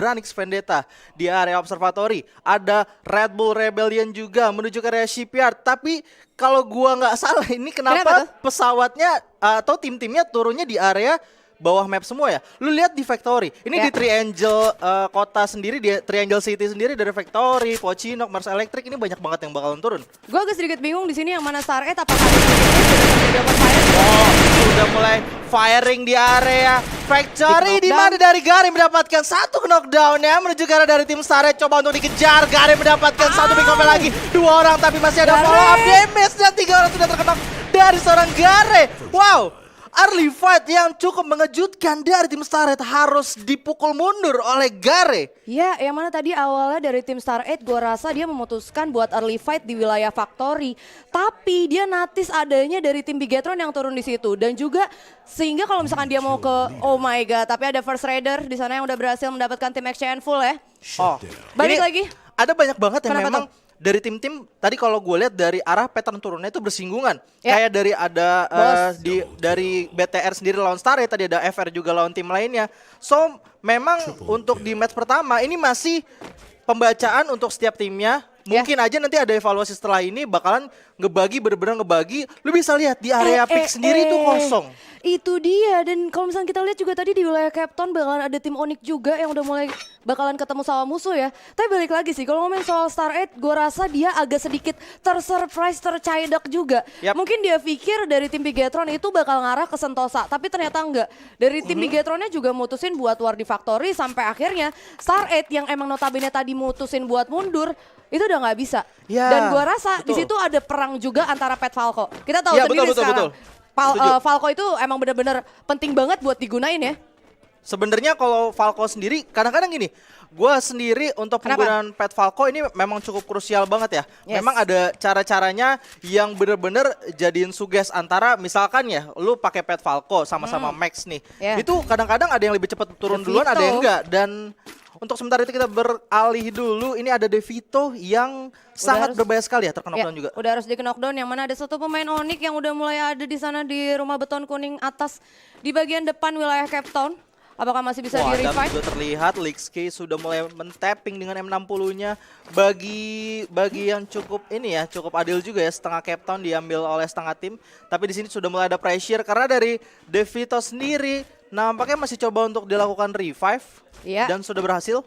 Dranix Vendetta di area observatory. Ada Red Bull Rebellion juga menuju ke area shipyard. Tapi kalau gua nggak salah ini kenapa pesawatnya atau tim-timnya turunnya di area bawah map semua ya. Lu lihat di Factory. Ini di Triangle kota sendiri, di Triangle City sendiri dari Factory, Pochinok, Mars Electric ini banyak banget yang bakalan turun. Gue agak sedikit bingung di sini yang mana Stargate apakah dapat fire? Oh, sudah mulai firing di area Factory di mana dari Gary mendapatkan satu knockdown ya menuju ke arah dari tim Stargate coba untuk dikejar. Gary mendapatkan satu pick up lagi. 2 orang tapi masih ada follow up damage dan 3 orang sudah terkena dari seorang Gary. Wow. Early fight yang cukup mengejutkan dari tim Stargate harus dipukul mundur oleh Gare. Ya, yang mana tadi awalnya dari tim Stargate gue rasa dia memutuskan buat early fight di wilayah Factory. Tapi dia notice adanya dari tim Bigetron yang turun di situ. Dan juga sehingga kalau misalkan dia mau ke oh my god, tapi ada First Raider di sana yang udah berhasil mendapatkan tim exchange full ya. Oh, balik lagi. Ada banyak banget yang Kenapa memang dari tim-tim tadi kalau gue lihat dari arah pattern turunnya itu bersinggungan. Kayak dari ada dari BTR sendiri lawan Stargate, tadi ada FR juga lawan tim lainnya. So memang untuk di match pertama ini masih pembacaan untuk setiap timnya. Mungkin aja nanti ada evaluasi setelah ini bakalan ngebagi bener-bener ngebagi. Lu bisa lihat di area pick sendiri itu kosong. Itu dia, dan kalau misalnya kita lihat juga tadi di wilayah Captain bakalan ada tim Onyx juga yang udah mulai bakalan ketemu sama musuh ya. Tapi balik lage sih, kalau ngomongin soal Stargate, gue rasa dia agak sedikit tersurprise, tercaidak juga. Mungkin dia pikir dari tim Bigetron itu bakal ngarah ke Sentosa, tapi ternyata enggak. Dari tim Bigetronnya juga mutusin buat war di Factory sampai akhirnya Stargate yang emang notabene tadi mutusin buat mundur, itu udah nggak bisa. Dan gue rasa di situ ada perang juga antara Pet Falco. Kita tahu sendiri sekarang. Falco itu emang benar-benar penting banget buat digunain ya. Sebenarnya kalau Falco sendiri kadang-kadang gini, gue sendiri untuk penggunaan Pet Falco ini memang cukup krusial banget ya. Memang ada cara-caranya yang bener-bener jadiin suges antara misalkan ya, lu pakai Pet Falco sama-sama Max nih. Itu kadang-kadang ada yang lebih cepat turun duluan, ada yang enggak. Dan untuk sementara itu kita beralih dulu, ini ada Devito yang sangat berbahaya sekali ya, terkena knockdown juga. Udah harus di knockdown, yang mana ada satu pemain Onyx yang udah mulai ada di sana di rumah beton kuning atas di bagian depan wilayah Cape Town. Apakah masih bisa di-revive? Sudah terlihat Lixkey sudah mulai men-tapping dengan M60-nya. Bagi yang cukup ini ya, cukup adil juga ya, setengah Cape Town diambil oleh setengah tim. Tapi di sini sudah mulai ada pressure karena dari Devito sendiri nampaknya masih coba untuk dilakukan revive dan sudah berhasil.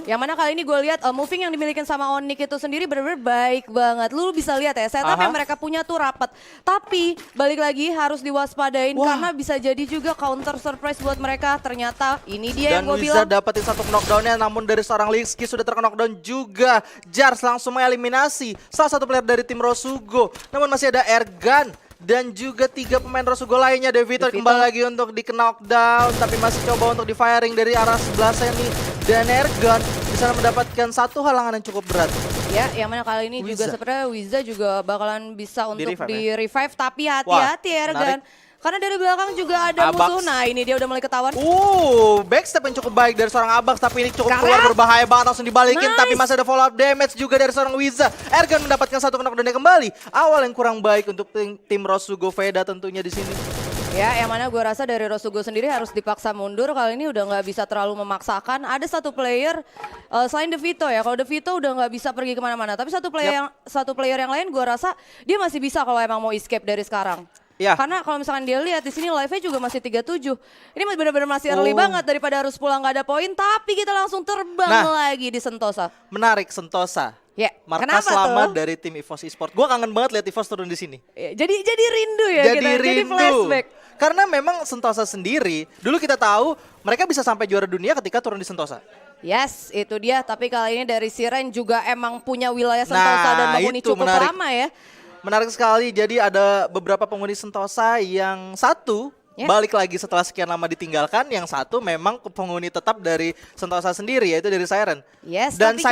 Yang mana kali ini gue lihat moving yang dimiliki sama Onyx itu sendiri benar-benar baik banget. Lu bisa lihat ya, setup yang mereka punya tuh rapat. Tapi balik lagi harus diwaspadain karena bisa jadi juga counter surprise buat mereka. Ternyata ini dia yang gue bilang. Dan bisa dapetin satu knockdownnya, namun dari seorang Lixkey sudah terkena knockdown juga. Jars langsung mengeliminasi salah satu player dari tim Rosugo. Namun masih ada Airgun. Dan juga 3 pemain Rosugo lainnya. Devito kembali lagi untuk di knockdown, tapi masih coba untuk di firing dari arah sebelah sini. Dan Airgun bisa mendapatkan satu halangan yang cukup berat. Ya, yang mana kali ini juga sebenarnya Wiza juga bakalan bisa untuk di revive, tapi hati-hati Airgun. Karena dari belakang juga ada musuh. Nah, ini dia udah mulai ketahuan. Backstep yang cukup baik dari seorang Abax, tapi ini cukup keluar berbahaya banget, langsung dibalikin. Tapi masih ada follow up damage juga dari seorang Wiza. Airgun mendapatkan satu knockdown kembali. Awal yang kurang baik untuk tim Rosugo Veda tentunya di sini. Ya, yang mana gue rasa dari Rosugo sendiri harus dipaksa mundur. Kali ini udah nggak bisa terlalu memaksakan. Ada satu player selain Devito ya. Kalau Devito udah nggak bisa pergi kemana-mana. Tapi satu player yang lain gue rasa dia masih bisa kalau emang mau escape dari sekarang. Karena kalau misalkan dia lihat di sini live-nya juga masih 37. Ini benar-benar masih early banget daripada harus pulang nggak ada poin. Tapi kita langsung terbang lagi di Sentosa. Menarik Sentosa. Markas lama dari tim EVOS Esports. Gue kangen banget lihat EVOS turun di sini. Jadi rindu ya jadi kita. Rindu. Jadi flashback. Karena memang Sentosa sendiri, dulu kita tahu mereka bisa sampai juara dunia ketika turun di Sentosa. Yes, itu dia. Tapi kali ini dari Siren juga emang punya wilayah Sentosa dan menghuni cukup lama ya. Menarik sekali, jadi ada beberapa penghuni Sentosa yang satu balik lagi setelah sekian lama ditinggalkan, yang satu memang penghuni tetap dari Sentosa sendiri, yaitu dari Siren. Dan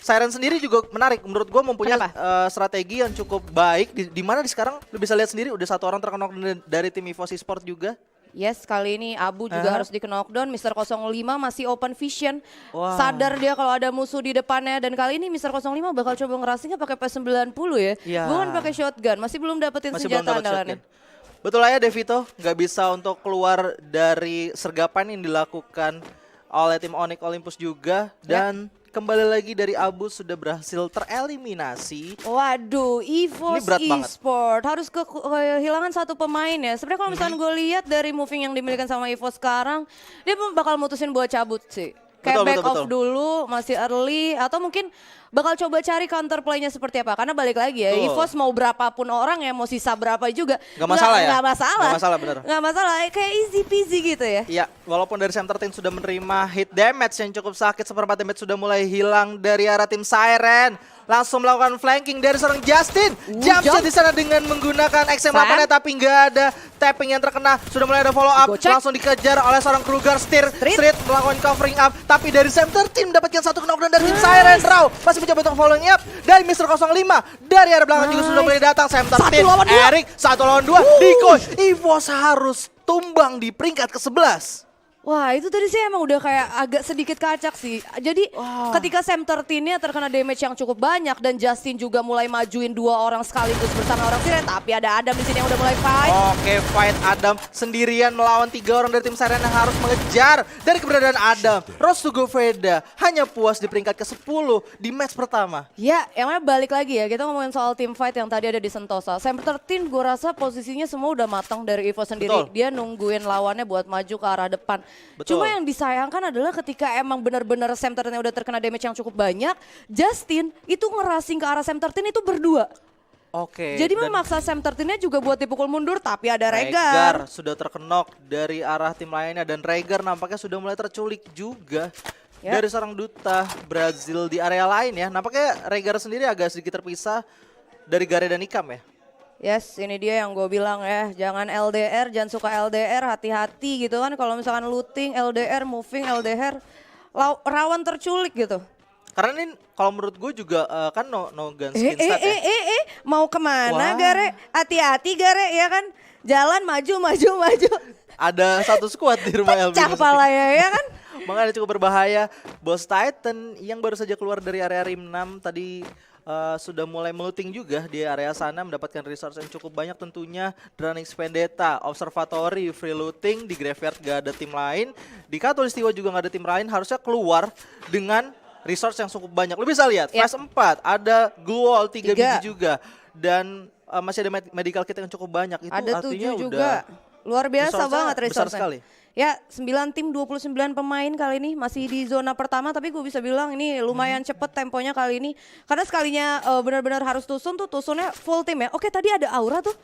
Siren sendiri juga menarik, menurut gue mempunyai strategi yang cukup baik, di mana sekarang lu bisa lihat sendiri udah satu orang terkena dari tim EVOS Esports juga. Yes, kali ini Abu juga harus di knockdown. Mr. 05 masih open vision. Sadar dia kalau ada musuh di depannya. Dan kali ini Mr. 05 bakal coba ngerasinnya pakai P90 ya. Bukan pakai shotgun, masih belum dapetin senjata andalannya. Betul aja Devito, nggak bisa untuk keluar dari sergapan yang dilakukan oleh tim Onyx Olympus juga. Dan kembali lagi dari Abu sudah berhasil tereliminasi. Waduh, EVOS berat banget. Esport harus kehilangan satu pemain ya. Sebenarnya kalau misalnya gue lihat dari moving yang dimiliki sama EVOS sekarang, dia bakal mutusin buat cabut sih. Kayak back off dulu, masih early, atau mungkin bakal coba cari counter play-nya seperti apa. Karena balik lagi ya, EVOS mau berapapun orang ya, mau sisa berapa juga. Gak masalah ya? Gak masalah. Gak masalah bener. Gak masalah, kayak easy peasy gitu ya. Iya, walaupun dari Sam13 sudah menerima hit damage yang cukup sakit, seperempat damage sudah mulai hilang dari arah tim Siren. Langsung melakukan flanking dari seorang Justin. Jumpshot di sana dengan menggunakan XM8 tapi nggak ada tapping yang terkena. Sudah mulai ada follow up, langsung dikejar oleh seorang Kruger. Street melakukan covering up, tapi dari Sam13 mendapatkan satu knockdown dari tim Siren. Raw masih mencoba untuk following up dari Mr. 05 dari arah belakang juga sudah mulai datang. Sam13, Erik 1 lawan 2, Decoy. EVOS harus tumbang di peringkat ke-11. Wah itu tadi sih emang udah kayak agak sedikit kacak sih. Jadi ketika Sam13-nya terkena damage yang cukup banyak dan Justin juga mulai majuin 2 orang sekaligus bersama orang Siren. Tapi ada Adam di sini yang udah mulai fight. Oke, fight Adam sendirian melawan 3 orang dari tim Siren yang harus mengejar dari keberadaan Adam. Rosugo Veda hanya puas di peringkat ke-10 di match pertama. Ya, yang mana balik lagi ya, kita ngomongin soal team fight yang tadi ada di Sentosa. Sam13 gue rasa posisinya semua udah matang dari EVOS sendiri. Betul. Dia nungguin lawannya buat maju ke arah depan. Betul. Cuma yang disayangkan adalah ketika emang benar-benar Sam13 udah terkena damage yang cukup banyak, Justin itu ngeracing ke arah Sam13 itu berdua. Oke. Jadi memaksa Sam13-nya juga buat dipukul mundur, tapi ada Rhaegar. Sudah terkenok dari arah tim lainnya dan Rhaegar nampaknya sudah mulai terculik juga. Dari seorang duta Brazil di area lain ya. Nampaknya Rhaegar sendiri agak sedikit terpisah dari Gare dan Ikam ya. Yes, ini dia yang gue bilang ya, jangan LDR, jangan suka LDR, hati-hati gitu kan. Kalau misalkan looting, LDR, moving, LDR, rawan terculik gitu. Karena ini kalau menurut gue juga kan no gun skin stat ya. Mau kemana Gare? Hati-hati Gare ya kan. Jalan maju. Ada satu squad di rumah LB. Pecah pala ya kan. Makanya cukup berbahaya. Boss Titan yang baru saja keluar dari area Rim 6 tadi sudah mulai melooting juga di area sana, mendapatkan resource yang cukup banyak tentunya. Dranix Vendetta, Observatory, free looting, di Graveyard gak ada tim lain. Di Khatulistiwa juga gak ada tim lain, harusnya keluar dengan resource yang cukup banyak. Lu bisa lihat, phase 4 ada glue wall 3 biji juga. Dan masih ada medical kit yang cukup banyak. Itu ada artinya 7 juga. Luar biasa banget resource-nya. Besar sekali. Ya 9 tim 29 pemain kali ini masih di zona pertama, tapi gue bisa bilang ini lumayan cepet temponya kali ini. Karena sekalinya benar-benar harus tusun tuh, tusunnya full tim ya. Oke tadi ada Aura tuh.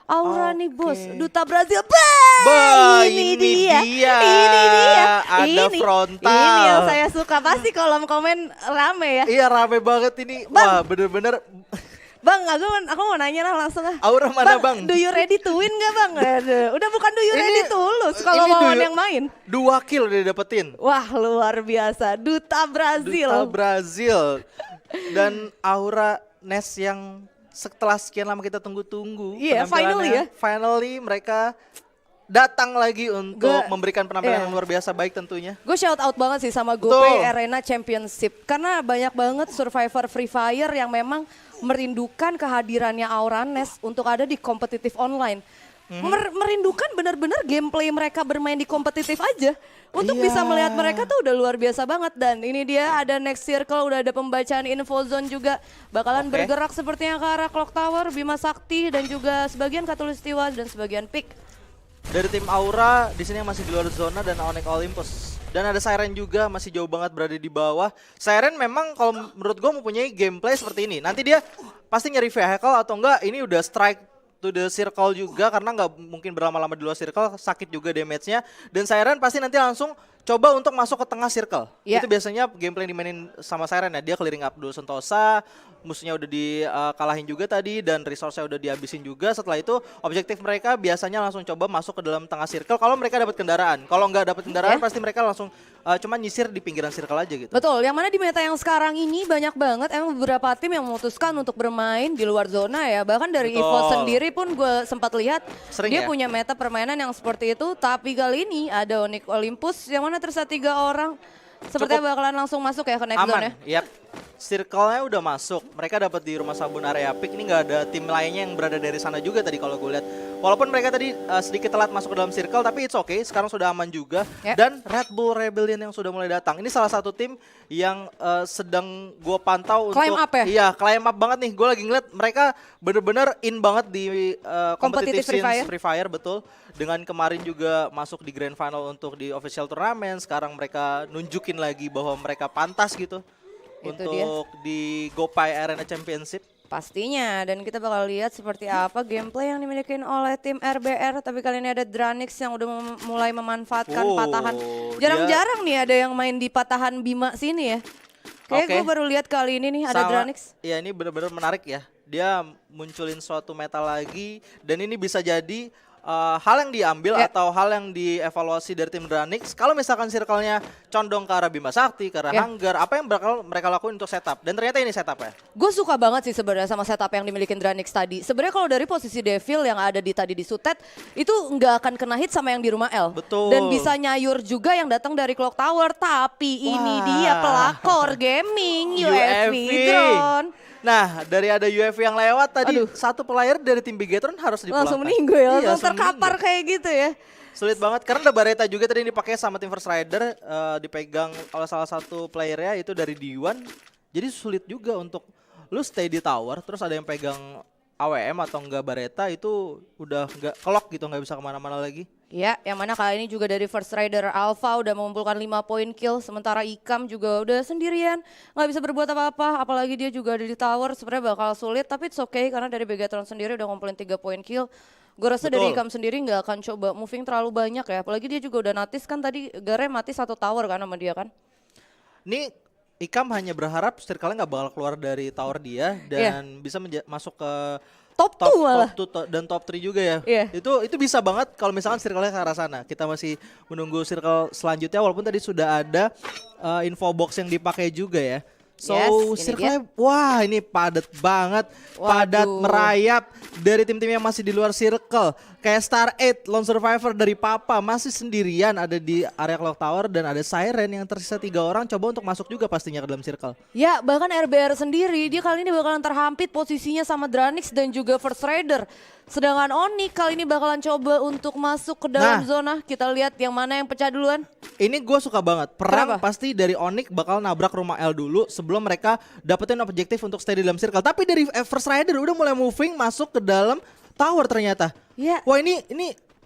Aura nih bos, duta Brazil. Ini dia. Ada frontal. Ini yang saya suka, pasti kolom komen rame ya. Iya rame banget ini. Wah bener-bener. Bang, aku mau nanya lah langsung ah. Aura mana bang? Do you ready to win gak bang? Aduh, udah bukan do you ready to lose kalau lawan yang main. 2 kill udah dapetin. Wah luar biasa, duta Brazil. Duta Brazil. Dan Aura Nes yang setelah sekian lama kita tunggu-tunggu. Iya, finally ya. Finally mereka datang lagi untuk memberikan penampilan yang luar biasa baik tentunya. Gue shout out banget sih sama GoPay Arena Championship. Karena banyak banget survivor Free Fire yang memang merindukan kehadirannya Aura Nes untuk ada di kompetitif online. Merindukan benar-benar gameplay mereka bermain di kompetitif aja. Untuk bisa melihat mereka tuh udah luar biasa banget. Dan ini dia ada next circle, udah ada pembacaan info zone juga. Bakalan bergerak sepertinya ke arah Clock Tower, Bima Sakti, dan juga sebagian Khatulistiwa dan sebagian Pick. Dari tim Aura di sini yang masih di luar zona dan Onyx Olympus. Dan ada Siren juga masih jauh banget berada di bawah. Siren memang kalau menurut gue mempunyai gameplay seperti ini. Nanti dia pasti nyari vehicle atau enggak ini udah strike to the circle juga karena nggak mungkin berlama-lama di luar circle, sakit juga damage-nya. Dan Siren pasti nanti langsung coba untuk masuk ke tengah circle. Itu biasanya gameplay yang dimainin sama Siren ya. Dia clearing up dulu Sentosa, musuhnya udah dikalahin juga tadi dan resource-nya udah dihabisin juga. Setelah itu objektif mereka biasanya langsung coba masuk ke dalam tengah circle kalau mereka dapat kendaraan. Kalau nggak dapat kendaraan pasti mereka langsung cuma nyisir di pinggiran circle aja gitu. Betul, yang mana di meta yang sekarang ini banyak banget emang beberapa tim yang memutuskan untuk bermain di luar zona ya. Bahkan dari EVOS sendiri pun gue sempat lihat dia punya meta permainan yang seperti itu. Tapi kali ini ada Onyx Olympus yang mana tersisa 3 orang. Sepertinya bakalan langsung masuk ya ke next zone ya. Yap. Circle-nya udah masuk. Mereka dapat di rumah sabun area pick. Ini nggak ada tim lainnya yang berada dari sana juga tadi kalau gue lihat. Walaupun mereka tadi sedikit telat masuk ke dalam circle, tapi it's okay. Sekarang sudah aman juga. Yep. Dan Red Bull Rebellion yang sudah mulai datang. Ini salah satu tim yang sedang gue pantau Climb untuk up ya? Iya, climb up banget nih. Gue lagi ngeliat mereka bener-bener in banget di competitive Competitive Free Fire, betul. Dengan kemarin juga masuk di Grand Final untuk di official turnamen. Sekarang mereka nunjukin lagi bahwa mereka pantas gitu untuk di GoPay Arena Championship. Pastinya, dan kita bakal lihat seperti apa gameplay yang dimiliki oleh tim RBR. Tapi kali ini ada Dranix yang udah mulai memanfaatkan patahan. Jarang-jarang nih ada yang main di patahan Bima sini ya. Kayak gue baru lihat kali ini nih ada Dranix. Ya ini benar-benar menarik ya. Dia munculin suatu meta lagi dan ini bisa jadi hal yang diambil atau hal yang dievaluasi dari tim Dranix. Kalau misalkan circle-nya condong ke arah Bima Sakti, ke arah Hanggar, apa yang bakal mereka lakuin untuk setup? Dan ternyata ini setup ya. Gue suka banget sih sebenarnya sama setup yang dimiliki Dranix tadi. Sebenarnya kalau dari posisi Devil yang ada tadi di Sutet, itu nggak akan kena hit sama yang di rumah L. Betul. Dan bisa nyayur juga yang datang dari Clock Tower. Tapi ini dia pelakor gaming UFV drone. Nah, dari ada UFV yang lewat tadi, satu player dari tim Bigetron harus dipulangkan. Langsung meninggal ya, langsung terkapar kayak gitu ya. Sulit banget, karena ada Bareta juga tadi yang dipakai sama tim First Rider, dipegang oleh salah satu playernya itu dari D1. Jadi sulit juga untuk lu stay di tower, terus ada yang pegang AWM atau enggak Bareta, itu udah enggak kelok gitu, nggak bisa kemana-mana lagi. Ya, yang mana kali ini juga dari First Rider Alpha udah mengumpulkan 5 poin kill. Sementara Ikam juga udah sendirian, nggak bisa berbuat apa-apa. Apalagi dia juga ada di tower, sebenarnya bakal sulit. Tapi it's okay, karena dari Begatron sendiri udah ngumpulin 3 poin kill. Gue rasa dari Ikam sendiri nggak akan coba moving terlalu banyak ya. Apalagi dia juga udah natis kan tadi, Gare mati 1 tower kan sama dia kan. Ini Ikam hanya berharap circle-nya nggak bakal keluar dari tower dia dan bisa masuk ke top 2 malah. Top 2 dan top 3 juga ya. Itu bisa banget kalau misalkan circle-nya ke arah sana. Kita masih menunggu circle selanjutnya walaupun tadi sudah ada info box yang dipakai juga ya. So circle-nya wah ini padat banget, padat merayap dari tim-tim yang masih di luar circle. Kayak Star 8, Lone Survivor dari Papa masih sendirian ada di area Clock Tower dan ada Siren yang tersisa 3 orang coba untuk masuk juga pastinya ke dalam circle. Ya bahkan RBR sendiri dia kali ini bakalan terhampit posisinya sama Dranix dan juga First Rider. Sedangkan Onyx kali ini bakalan coba untuk masuk ke dalam zona. Kita lihat yang mana yang pecah duluan. Ini gue suka banget. Perang pasti dari Onyx bakal nabrak rumah L dulu sebelum mereka dapetin objektif untuk stay di dalam circle. Tapi dari First Rider udah mulai moving masuk ke dalam tower ternyata. Wah ini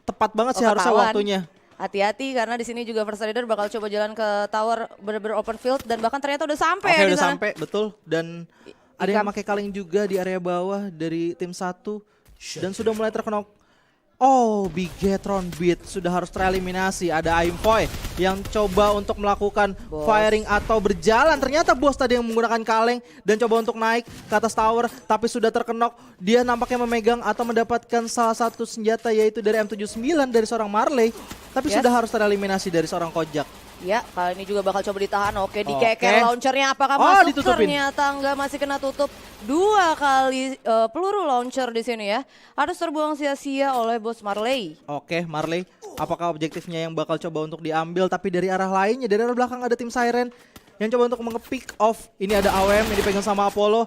tepat banget sih harusnya waktunya. Hati-hati karena di sini juga First Rider bakal coba jalan ke tower bener-bener open field dan bahkan ternyata udah sampai ya di udah sana. Sampai, betul. Dan ada yang pakai kaleng juga di area bawah dari tim 1 dan sudah mulai terkena. Oh, Bigetron Beat sudah harus tereliminasi. Ada Aimpoy yang coba untuk melakukan firing atau berjalan. Ternyata bos tadi yang menggunakan kaleng dan coba untuk naik ke atas tower. Tapi sudah terkenok. Dia nampaknya memegang atau mendapatkan salah satu senjata yaitu dari M79 dari seorang Marley. Tapi sudah harus tereliminasi dari seorang Kojak. Ya, kali ini juga bakal coba ditahan. Oke, dikeker launchernya apakah masuk? Ditutupin. Ternyata enggak, masih kena tutup 2 kali peluru launcher di sini ya. Harus terbuang sia-sia oleh bos Marley. Oke, Marley, apakah objektifnya yang bakal coba untuk diambil? Tapi dari arah lainnya, dari arah belakang ada tim Siren yang coba untuk nge-pick off. Ini ada AWM yang dipegang sama Apollo.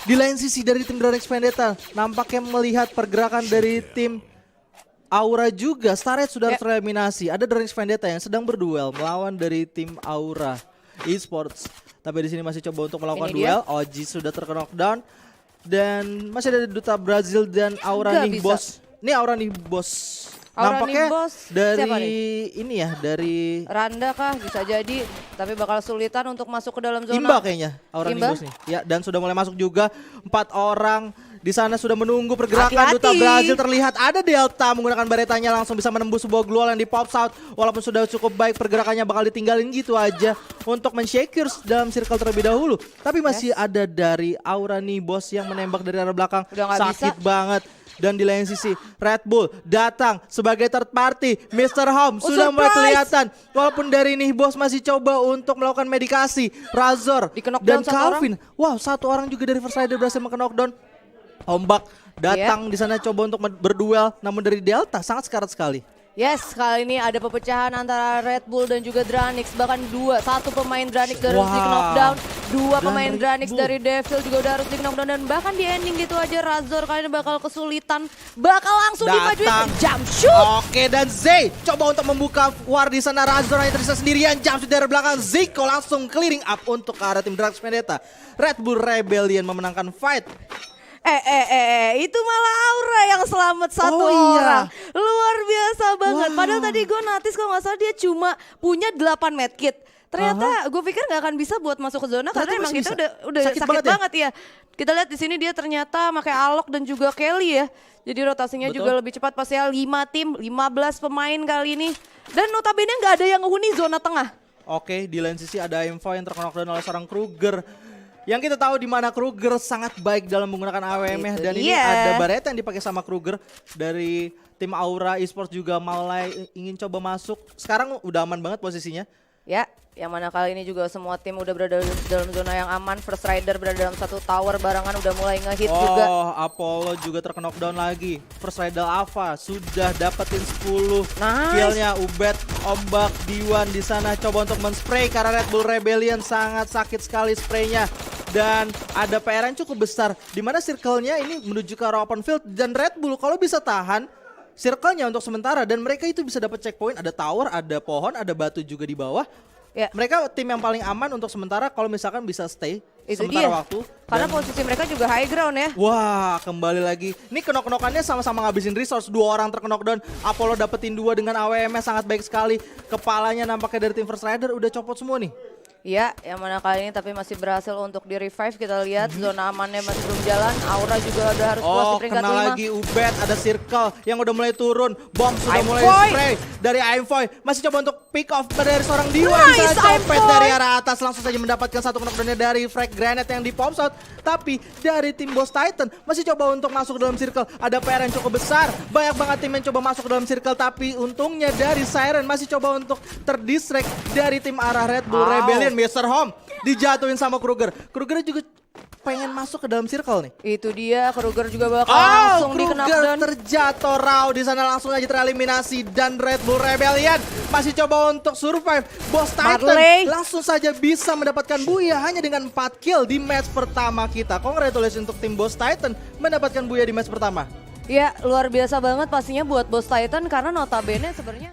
Di lain sisi dari tim Dranix Vendetta, nampaknya melihat pergerakan dari tim Aura juga. Starred sudah tereliminasi. Ada Dranix Vendetta yang sedang berduel melawan dari tim Aura Esports. Tapi di sini masih coba untuk melakukan duel. Oji sudah terkena knockdown dan masih ada Duta Brazil dan Aura nih bos. Ini Aura nih bos. Nampaknya dari ini ya, dari Randa kah bisa jadi, tapi bakal sulitan untuk masuk ke dalam zona. Imba kayaknya Aura nih bos nih. Ya, dan sudah mulai masuk juga 4 orang. Di sana sudah menunggu pergerakan. Duta Brazil terlihat ada Delta menggunakan baretanya langsung bisa menembus sebuah global yang di pops out. Walaupun sudah cukup baik pergerakannya bakal ditinggalin gitu aja untuk men-shakers dalam circle terlebih dahulu. Tapi masih ada dari Aura nih bos yang menembak dari arah belakang. Sakit banget. Dan di lain sisi Red Bull datang sebagai third party. Mr. Home sudah mulai kelihatan. Walaupun dari nih bos masih coba untuk melakukan medikasi. Razor dan Calvin. Wow, 1 orang juga dari First Rider berhasil meng-knockdown. Ombak datang di sana coba untuk berduel, namun dari Delta sangat sekarat sekali. Yes, kali ini ada pepecahan antara Red Bull dan juga Dranix. Bahkan satu pemain Dranix dari harus di knockdown, dua pemain Dranix dari Devil juga udah harus di knockdown. Dan bahkan di ending gitu aja Razor kali ini bakal kesulitan, bakal langsung dimajuin jump shoot. Oke, dan Zay coba untuk membuka war di sana. Razor hanya tersisa sendirian, jump shoot dari belakang. Zico langsung clearing up untuk ke arah tim Drax Vendetta. Red Bull Rebellion memenangkan fight. Itu malah Aura yang selamat satu orang. Luar biasa banget. Padahal tadi gue notice kalau nggak salah dia cuma punya 8 medkit. Ternyata gue pikir nggak akan bisa buat masuk ke zona karena emang kita udah sakit banget ya. Kita lihat di sini dia ternyata pakai Alok dan juga Kelly ya. Jadi rotasinya juga lebih cepat pas ya 5 tim, 15 pemain kali ini. Dan notabene nggak ada yang ngehuni zona tengah. Oke, di lain sisi ada Info yang terkena oleh seorang Kruger. Yang kita tahu di mana Kruger sangat baik dalam menggunakan AWM dan ini ada Barret yang dipakai sama Kruger dari tim Aura Esports juga mulai ingin coba masuk. Sekarang udah aman banget posisinya. Ya, yang mana kali ini juga semua tim udah berada dalam zona yang aman. First Rider berada dalam satu tower barangan udah mulai ngehit juga. Oh, Apollo juga terknockdown lagi. First Rider Alpha sudah dapetin 10 killnya. Ubed, Ombak, Diwan di sana coba untuk men-spray karena Red Bull Rebellion sangat sakit sekali spraynya. Dan ada PR yang cukup besar di mana circle-nya ini menuju ke arah open field dan Red Bull kalau bisa tahan circle-nya untuk sementara dan mereka itu bisa dapat checkpoint, ada tower, ada pohon, ada batu juga di bawah. Ya. Mereka tim yang paling aman untuk sementara kalau misalkan bisa stay itu sementara waktu. Karena posisi mereka juga high ground ya. Wah, kembali lagi. Ini kenok-kenokannya sama-sama ngabisin resource. 2 orang terknockdown. Apollo dapetin 2 dengan AWM-nya sangat baik sekali. Kepalanya nampaknya dari tim First Rider udah copot semua nih. Iya, yang mana kali ini tapi masih berhasil untuk di revive. Kita lihat zona amannya masih belum jalan. Aura juga udah harus puas di peringkat 5. Kena lagi Ubed, ada circle yang udah mulai turun. Bom sudah mulai spray dari Aimfoy. Masih coba untuk pick off dari seorang Diwa. Bisa copet dari arah atas. Langsung saja mendapatkan satu knockdown dari frag granite yang di pop out. Tapi dari tim Boss Titan masih coba untuk masuk ke dalam circle. Ada PR yang cukup besar. Banyak banget tim yang coba masuk ke dalam circle. Tapi untungnya dari Siren masih coba untuk terdistract dari tim arah Red Bull Rebellion. Mr. Home dijatuhin sama Kruger. Kruger juga pengen masuk ke dalam circle nih. Itu dia, Kruger juga bakal langsung di knockdown. Terjatuh raw di sana langsung aja tereliminasi dan Red Bull Rebellion masih coba untuk survive. Boss Titan langsung saja bisa mendapatkan buya hanya dengan 4 kill di match pertama kita. Congratulations untuk tim Boss Titan mendapatkan buya di match pertama. Ya, luar biasa banget pastinya buat Boss Titan karena notabene sebenarnya